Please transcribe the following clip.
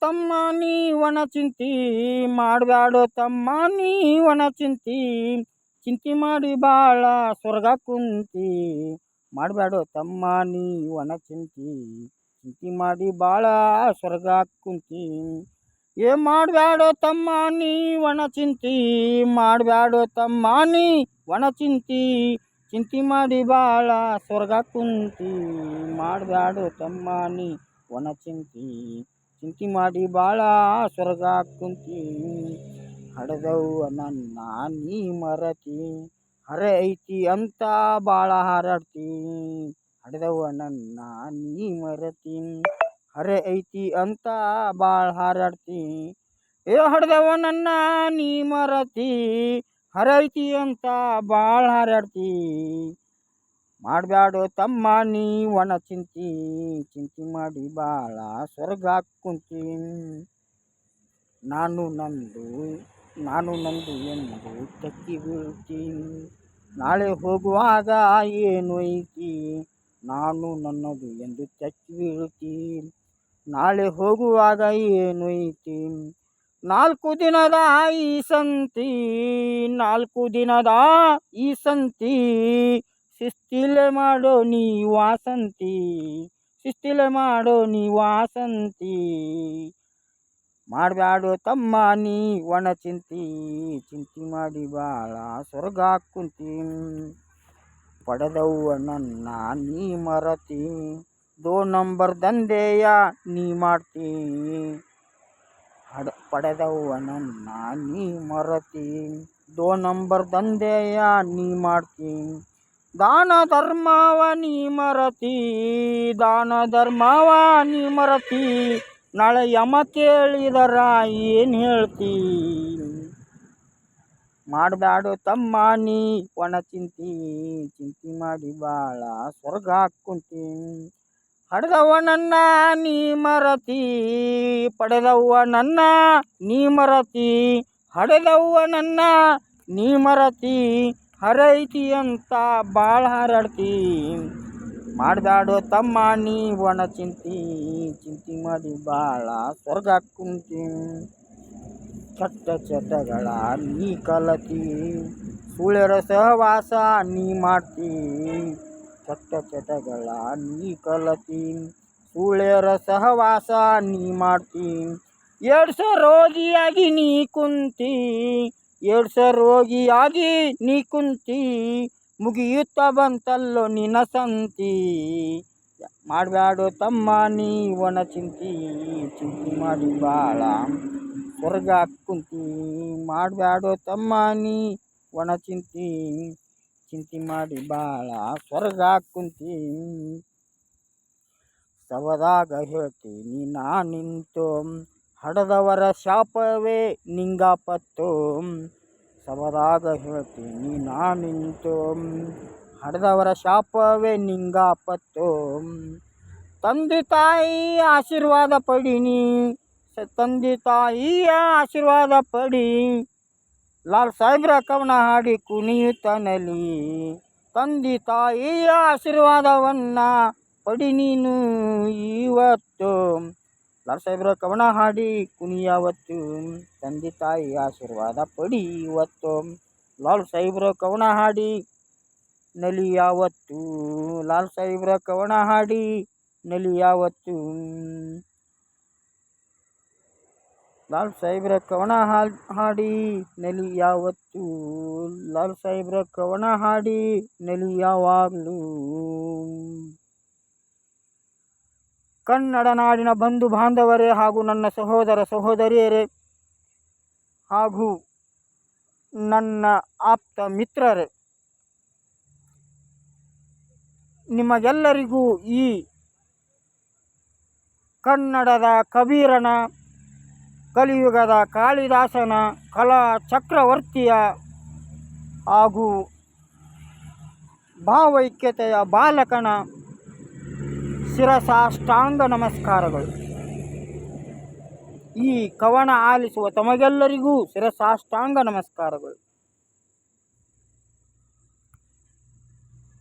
ತಮ್ಮ ನೀವನ ಚಿಂತಿ, ಮಾಡಬ್ಯಾಡೋ ತಮ್ಮ ನೀವನ ಚಿಂತಿ, ಚಿಂತಿ ಮಾಡಿ ಬಾಳ ಸ್ವರ್ಗ ಕುಂತಿ. ಮಾಡಬ್ಯಾಡೋ ತಮ್ಮ ನೀವನ ಚಿಂತಿ, ಚಿಂತಿ ಮಾಡಿ ಬಾಳ ಸ್ವರ್ಗ ಕುಂತಿ. ಮಾಡಬ್ಯಾಡೋ ತಮ್ಮ ನೀವನ ಚಿಂತಿ, ಮಾಡಬ್ಯಾಡೋ ತಮ್ಮ ನೀವನ ಚಿಂತಿ, ಚಿಂತಿ ಮಾಡಿ ಬಾಳ ಸ್ವರ್ಗ ಕುಂತಿ. ಮಾಡಬ್ಯಾಡೋ ತಮ್ಮ ನೀವನ ಚಿಂತಿ, ಚಿಂತಿ ಮಾಡಿ ಬಾಳ ಸ್ವರ್ಗ ಕುಂತಿ. ಹಡದವ್ವ ನನ್ನ ನೀ ಮರತಿ, ಹರೆ ಐತಿ ಅಂತ ಬಾಳ ಹಾರಾಡ್ತಿ. ಹಡದವ್ವ ನನ್ನ ನೀ ಮರತಿ, ಹರೆ ಐತಿ ಅಂತ ಬಾಳ ಹಾರಾಡ್ತಿ. ಹಡದವ್ವ ನನ್ನ ನೀ ಮರತಿ, ಹರೆ ಐತಿ ಅಂತ ಬಾಳ ಹಾರಾಡ್ತಿ. ಮಾಡಬ್ಯಾಡೋ ತಮ್ಮ ನೀವನ ಚಿಂತಿ, ಚಿಂತಿ ಮಾಡಿ ಬಾಳ ಸ್ವರ್ಗ ಕುಂತಿ. ನಾನು ನಂದು ಎಂದು ತೆಕ್ಕಿ ಬೀಳ್ತಿ, ನಾಳೆ ಹೋಗುವಾಗ ಏನು ಐತಿ. ನಾನು ನನ್ನದು ಎಂದು ತೆಕ್ಕಿ ಬೀಳ್ತಿ, ನಾಳೆ ಹೋಗುವಾಗ ಏನು ಐತಿ. 4 ದಿನದ ಈ ಸಂತಿ, 4 ದಿನದ ಈ ಸಂತಿ, ಶಿಸ್ತಿಲೆ ಮಾಡೋ ನೀ ವಾಸಂತಿ, ಶಿಸ್ತಿಲೆ ಮಾಡೋ ನೀ ವಾಸಂತಿ. ಮಾಡಬ್ಯಾಡೋ ತಮ್ಮ ನೀವನ ಚಿಂತಿ, ಚಿಂತಿ ಮಾಡಿ ಬಾಳ ಸ್ವರ್ಗ ಕುಂತಿ. ಪಡೆದವ್ವ ನನ್ನ ನೀ ಮರತಿ, 2 ನಂಬರ್ ದಂಧೆಯ ನೀ ಮಾಡ್ತಿ. ಪಡೆದವ್ವ ನನ್ನ ನೀ ಮರತಿ, 2 ನಂಬರ್ ದಂಧೆಯ ನೀ ಮಾಡ್ತಿ. ದಾನ ಧರ್ಮವ ನೀ ಮರತಿ, ದಾನ ಧರ್ಮವ ನೀ ಮರತಿ, ನಾಳೆ ಯಮ ಕೇಳಿದರ ಏನು ಹೇಳ್ತಿ. ಮಾಡಬ್ಯಾಡೋ ತಮ್ಮ ನೀವನ ಚಿಂತಿ, ಚಿಂತಿ ಮಾಡಿ ಬಾಳ ಸ್ವರ್ಗ ಕುಂತಿ. ಹಡದವ್ವ ನನ್ನ ನೀ ಮರತಿ, ಪಡೆದವ್ವ ನನ್ನ ನೀ ಮರತಿ, ಹಡೆದವ್ವ ನನ್ನ ನೀ ಮರತಿ, ಹರೈತಿ ಅಂತ ಬಾಳ ಹಾರಾಡ್ತಿ. ಮಾಡಬ್ಯಾಡೋ ತಮ್ಮ ನೀವನ ಚಿಂತಿ, ಚಿಂತಿ ಮಾಡಿ ಬಾಳ ಸ್ವರ್ಗ ಕುಂತಿ. ಚಟ್ಟ ಚಟಗಳ ನೀ ಕಲತಿ, ಸುಳ್ಯರ ಸಹವಾಸ ನೀ ಮಾಡ್ತಿ. ಚಟ್ಟ ಚಟಗಳ ನೀ ಕಲತಿ, ಸುಳ್ಯರ ಸಹವಾಸ ನೀ ಮಾಡ್ತಿ. ಏಡ್ಸ ರೋಗಿಯಾಗಿ ನೀ ಕುಂತಿ, ಏಡ್ಸ ರೋಗಿಯಾಗಿ ನೀ ಕುಂತಿ, ಮುಗಿಯುತ್ತ ಬಂತಲ್ಲೋ ನಿನ್ನ ಸಂತಿ. ಮಾಡಬ್ಯಾಡೋ ತಮ್ಮ ನೀವನ ಚಿಂತಿ, ಚಿಂತಿ ಮಾಡಿ ಬಾಳ ಸ್ವರ್ಗ ಕುಂತಿ. ಮಾಡಬ್ಯಾಡೋ ತಮ್ಮ ನೀವನ ಚಿಂತಿ, ಚಿಂತಿ ಮಾಡಿ ಬಾಳ ಸ್ವರ್ಗ ಕುಂತಿ. ಸವದಾಗ ಹೇಳ್ತೀನಿ ನಾ ನಿಂತು, ಹಡದವರ ಶಾಪವೇ ನಿಂಗಾಪತ್ತು. ಸವದಾಗ ಹೇಳ್ತೀನಿ ನಾ ನಿಂತು, ಹಡದವರ ಶಾಪವೇ ನಿಂಗಾಪತ್ತು. ತಂದೆ ತಾಯಿ ಆಶೀರ್ವಾದ ಪಡಿನಿ, ತಂದೆ ತಾಯಿಯ ಆಶೀರ್ವಾದ ಪಡಿ, ಲಾಲ್ ಸಾಹೇಬ್ರ ಕವನ ಹಾಡಿ ಕುಣಿಯುತ್ತನಲಿ. ತಂದೆ ತಾಯಿಯ ಆಶೀರ್ವಾದವನ್ನ ಪಡಿ ನೀನು ಇವತ್ತು, ಲಾಲ್ ಸಾಹೇಬ್ರ ಕವನ ಹಾಡಿ ಕುಣಿಯವತ್ತು. ತಂದೆ ತಾಯಿ ಆಶೀರ್ವಾದ ಪಡಿ ಇವತ್ತು, ಲಾಲ್ ಸಾಹೇಬ್ರ ಕವನ ಹಾಡಿ ನಲಿಯಾವತ್ತು. ಲಾಲ್ ಸಾಹೇಬ್ರ ಕವನ ಹಾಡಿ ನಲಿಯಾವತ್ತು. ಲಾಲ್ ಸಾಹೇಬ್ರ ಕವನ ಹಾಡಿ ನಲಿಯಾವತ್ತು. ಲಾಲ್ ಸಾಹೇಬ್ರ ಕವನ ಹಾಡಿ ನಲಿಯಾವಾಗಲೂ. ಕನ್ನಡ ನಾಡಿನ ಬಂಧು ಬಾಂಧವರೇ ಹಾಗೂ ನನ್ನ ಸಹೋದರ ಸಹೋದರಿಯರೇ ಹಾಗೂ ನನ್ನ ಆಪ್ತ ಮಿತ್ರರೇ, ನಿಮಗೆಲ್ಲರಿಗೂ ಈ ಕನ್ನಡದ ಕಬೀರನ, ಕಲಿಯುಗದ ಕಾಳಿದಾಸನ, ಕಲಾ ಚಕ್ರವರ್ತಿಯ ಹಾಗೂ ಭಾವೈಕ್ಯತೆಯ ಬಾಲಕನ ಶಿರಸಾಷ್ಟಾಂಗ ನಮಸ್ಕಾರಗಳು. ಈ ಕವನ ಆಲಿಸುವ ತಮಗೆಲ್ಲರಿಗೂ ಶಿರಸಾಷ್ಟಾಂಗ ನಮಸ್ಕಾರಗಳು.